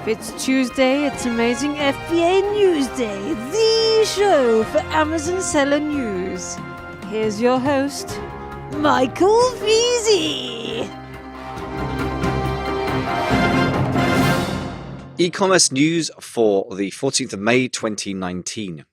It's Tuesday, it's Amazing FBA News Day, the show for Amazon Seller News. Here's your host, Michael Veazey. E-commerce news for the 14th of May 2019.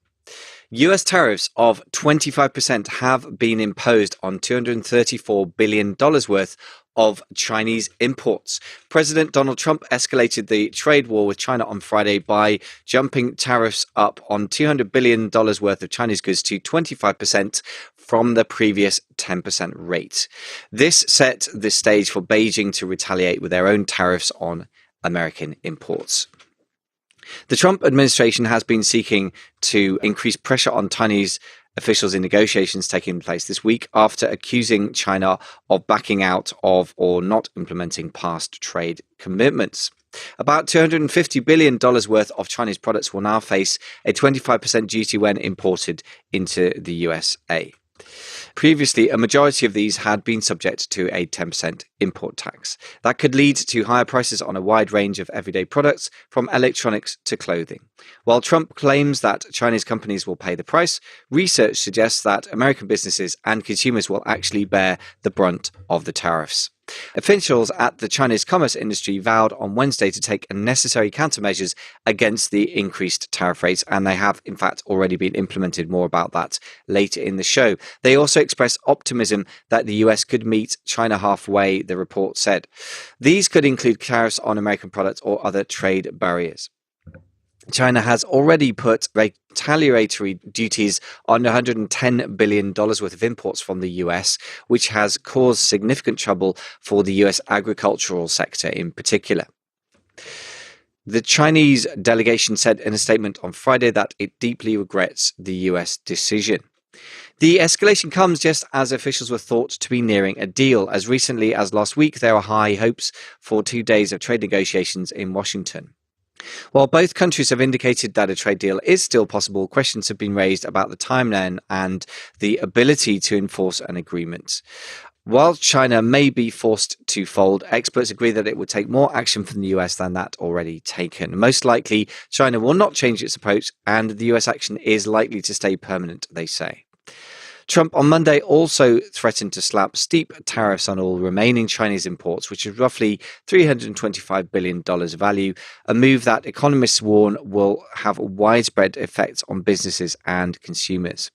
US tariffs of 25% have been imposed on $234 billion worth of Chinese imports. President Donald Trump escalated the trade war with China on Friday by jumping tariffs up on $200 billion worth of Chinese goods to 25% from the previous 10% rate. This set the stage for Beijing to retaliate with their own tariffs on American imports. The Trump administration has been seeking to increase pressure on Chinese officials in negotiations taking place this week after accusing China of backing out of or not implementing past trade commitments. About $250 billion worth of Chinese products will now face a 25% duty when imported into the USA. Previously, a majority of these had been subject to a 10% import tax. That could lead to higher prices on a wide range of everyday products, from electronics to clothing. While Trump claims that Chinese companies will pay the price, research suggests that American businesses and consumers will actually bear the brunt of the tariffs. Officials at the Chinese commerce industry vowed on Wednesday to take necessary countermeasures against the increased tariff rates, and they have, in fact, already been implemented. More about that later in the show. They also expressed optimism that the US could meet China halfway, the report said. These could include tariffs on American products or other trade barriers. China has already put retaliatory duties on $110 billion worth of imports from the US, which has caused significant trouble for the US agricultural sector in particular. The Chinese delegation said in a statement on Friday that it deeply regrets the US decision. The escalation comes just as officials were thought to be nearing a deal. As recently as last week, there were high hopes for 2 days of trade negotiations in Washington. While both countries have indicated that a trade deal is still possible, questions have been raised about the timeline and the ability to enforce an agreement. While China may be forced to fold, experts agree that it would take more action from the US than that already taken. Most likely, China will not change its approach, and the US action is likely to stay permanent, they say. Trump on Monday also threatened to slap steep tariffs on all remaining Chinese imports, which is roughly $325 billion value, a move that economists warn will have widespread effects on businesses and consumers.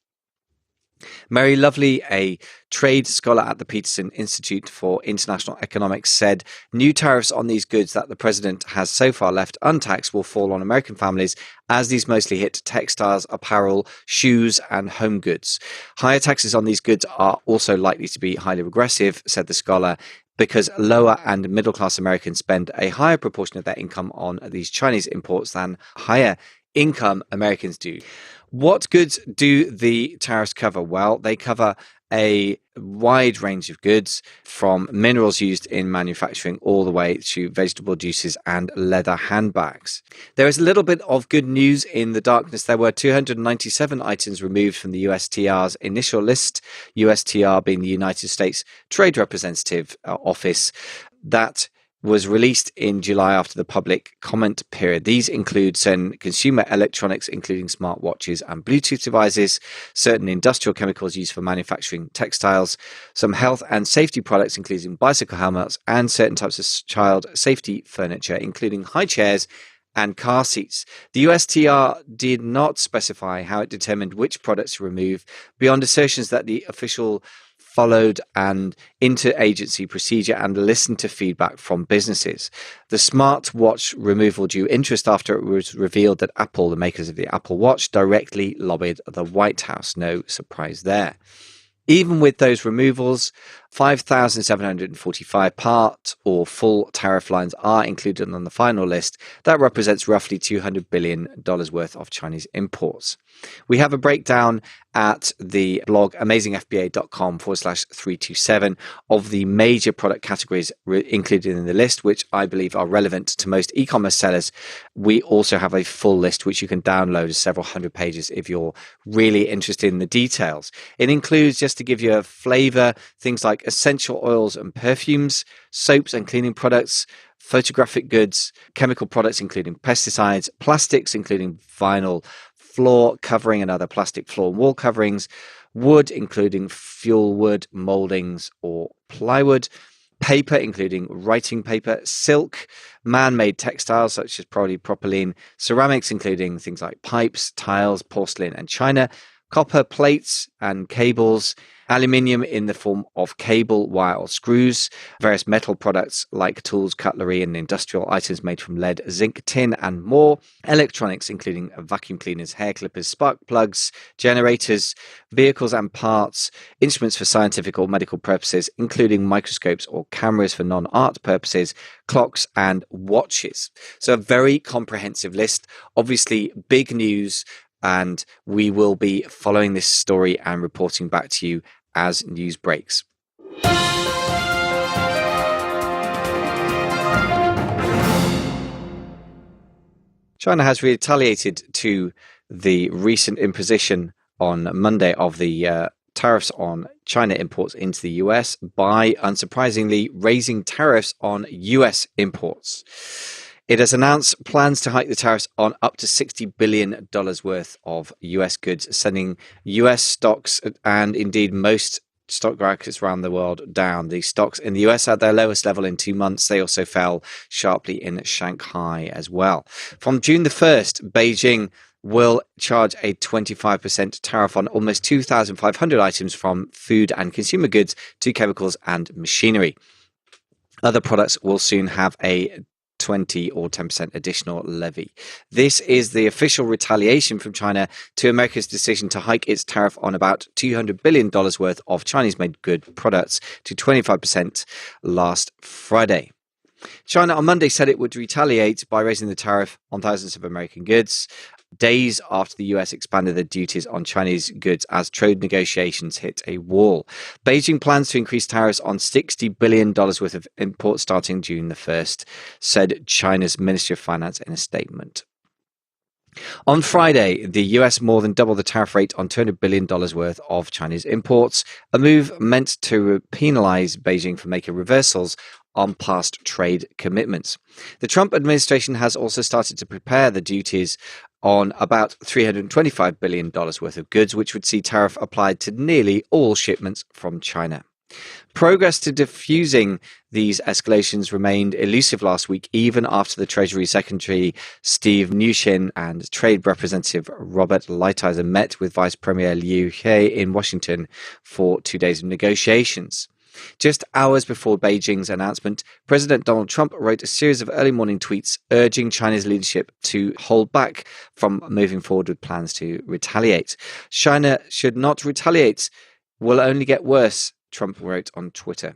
Mary Lovely, a trade scholar at the Peterson Institute for International Economics, said new tariffs on these goods that the president has so far left untaxed will fall on American families, as these mostly hit textiles, apparel, shoes, and home goods. Higher taxes on these goods are also likely to be highly regressive, said the scholar, because lower and middle-class Americans spend a higher proportion of their income on these Chinese imports than higher income Americans do. What goods do the tariffs cover? Well, they cover a wide range of goods, from minerals used in manufacturing all the way to vegetable juices and leather handbags. There is a little bit of good news in the darkness. There were 297 items removed from the USTR's initial list, USTR being the United States Trade Representative Office, that was released in July after the public comment period. These include certain consumer electronics, including smartwatches and Bluetooth devices, certain industrial chemicals used for manufacturing textiles, some health and safety products, including bicycle helmets, and certain types of child safety furniture, including high chairs and car seats. The USTR did not specify how it determined which products to remove, beyond assertions that the official followed an interagency procedure and listened to feedback from businesses. The smartwatch removal drew interest after it was revealed that Apple, the makers of the Apple Watch, directly lobbied the White House. No surprise there. Even with those removals, 5,745 part or full tariff lines are included on the final list. That represents roughly $200 billion worth of Chinese imports. We have a breakdown at the blog amazingfba.com/327 of the major product categories included in the list, which I believe are relevant to most e-commerce sellers. We also have a full list which you can download as several hundred pages if you're really interested in the details. It includes, just to give you a flavor, things like like essential oils and perfumes, soaps and cleaning products, photographic goods, chemical products including pesticides, plastics including vinyl floor covering and other plastic floor and wall coverings, wood including fuel wood, moldings or plywood, paper including writing paper, silk, man-made textiles such as polypropylene, ceramics including things like pipes, tiles, porcelain and china, copper plates and cables, aluminium in the form of cable, wire or screws, various metal products like tools, cutlery and industrial items made from lead, zinc, tin and more, electronics including vacuum cleaners, hair clippers, spark plugs, generators, vehicles and parts, instruments for scientific or medical purposes including microscopes or cameras for non-art purposes, clocks and watches. So a very comprehensive list, obviously big news, and we will be following this story and reporting back to you as news breaks. China has retaliated to the recent imposition on Monday of the tariffs on China imports into the US by, unsurprisingly, raising tariffs on US imports. It has announced plans to hike the tariffs on up to $60 billion worth of US goods, sending US stocks and indeed most stock markets around the world down. The stocks in the US are at their lowest level in 2 months. They also fell sharply in Shanghai as well. From June the 1st, Beijing will charge a 25% tariff on almost 2,500 items from food and consumer goods to chemicals and machinery. Other products will soon have a 20 or 10% additional levy. This is the official retaliation from China to America's decision to hike its tariff on about $200 billion worth of Chinese-made good products to 25% last Friday. China on Monday said it would retaliate by raising the tariff on thousands of American goods, days after the US expanded the duties on Chinese goods as trade negotiations hit a wall. Beijing plans to increase tariffs on $60 billion worth of imports starting June the 1st, said China's Ministry of Finance in a statement. On Friday, the US more than doubled the tariff rate on $200 billion worth of Chinese imports, a move meant to penalize Beijing for making reversals on past trade commitments. The Trump administration has also started to prepare the duties on about $325 billion worth of goods, which would see tariff applied to nearly all shipments from China. Progress to diffusing these escalations remained elusive last week, even after the Treasury Secretary Steve Mnuchin and Trade Representative Robert Lighthizer met with Vice Premier Liu He in Washington for 2 days of negotiations. Just hours before Beijing's announcement, President Donald Trump wrote a series of early morning tweets urging China's leadership to hold back from moving forward with plans to retaliate. China should not retaliate, will only get worse, Trump wrote on Twitter.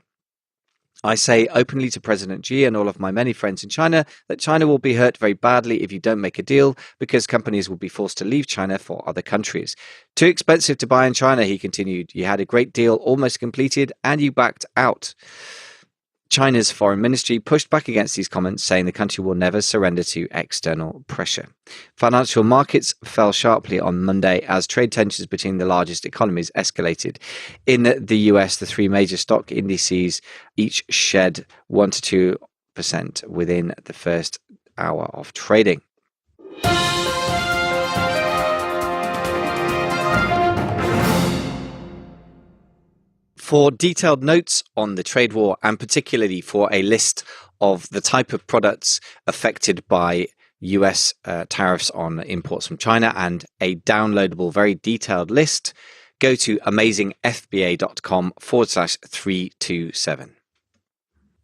I say openly to President Xi and all of my many friends in China that China will be hurt very badly if you don't make a deal, because companies will be forced to leave China for other countries. Too expensive to buy in China, he continued. You had a great deal almost completed and you backed out. China's foreign ministry pushed back against these comments, saying the country will never surrender to external pressure. Financial markets fell sharply on Monday as trade tensions between the largest economies escalated. In the US, the three major stock indices each shed 1 to 2% within the first hour of trading. For detailed notes on the trade war, and particularly for a list of the type of products affected by US tariffs on imports from China and a downloadable, very detailed list, go to amazingfba.com/327.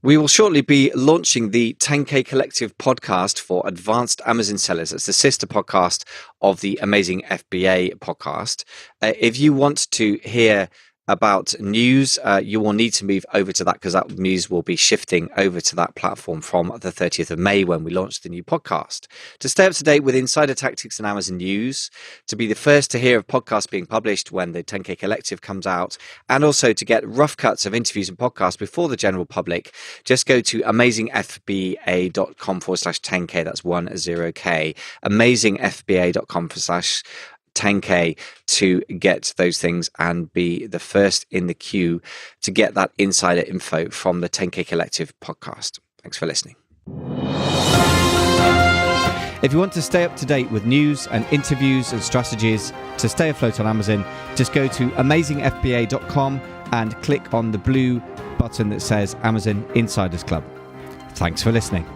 We will shortly be launching the 10K Collective podcast for advanced Amazon sellers. It's the sister podcast of the Amazing FBA podcast. If you want to hear about news, you will need to move over to that, because that news will be shifting over to that platform from the 30th of May when we launch the new podcast. To stay up to date with insider tactics and Amazon news, to be the first to hear of podcasts being published when the 10K Collective comes out, and also to get rough cuts of interviews and podcasts before the general public, just go to amazingfba.com/10K. That's 10K. amazingfba.com/10K. 10K to get those things and be the first in the queue to get that insider info from the 10K Collective podcast. Thanks for listening. If you want to stay up to date with news and interviews and strategies to stay afloat on Amazon, just go to amazingfba.com and click on the blue button that says Amazon Insiders Club. Thanks for listening.